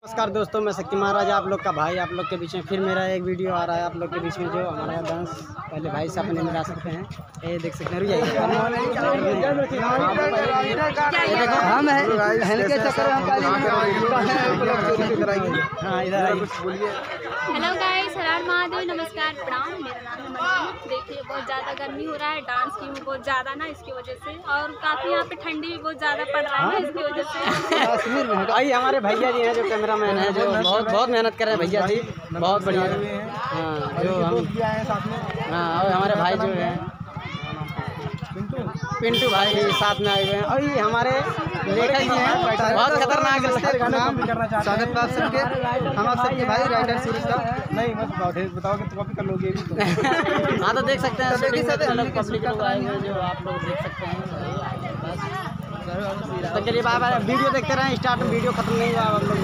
नमस्कार दोस्तों, मैं शक्ति महाराज आप लोग का भाई आप लोग के बीच में फिर मेरा एक वीडियो आ रहा है आप लोग के बीच में। जो हमारा डांस पहले भाई से अपने मिला सकते हैं, ये देख सकते हैं। ये देखो हम हैं के चक्कर में हाँ इधर बोलिए। हेलो गाइस, हर हर महादेव, नमस्कार, प्रणाम। मेरा नाम है मनोज। देखिए बहुत ज़्यादा गर्मी हो रहा है, डांस की हूँ बहुत ज़्यादा ना, इसकी वजह से, और काफ़ी यहाँ पे ठंडी भी बहुत ज़्यादा पड़ रहा है इसकी वजह से। कश्मीर में भाई हमारे भैया जी हैं जो कैमरामैन हैं, जो बहुत मेहनत कर रहे हैं भैया जी, बहुत बढ़िया। हाँ जो हम हाँ और हमारे भाई जो हैं पिंटू भाई भी साथ में आए हुए हैं, और ये हमारे लेखक जी हैं, बहुत खतरनाक स्वागत आप सबके। हम आप सबके भाई राइटर सूरज का नहीं बस बताओ कि कॉपी कर लोगे। हाँ तो देख सकते हैं पब्लिक लोग आए हुए जो आप लोग देख सकते हैं। तो चलिए बाय बाय, वीडियो देखते रहें, स्टार्ट वीडियो खत्म नहीं हुआ आप लोग।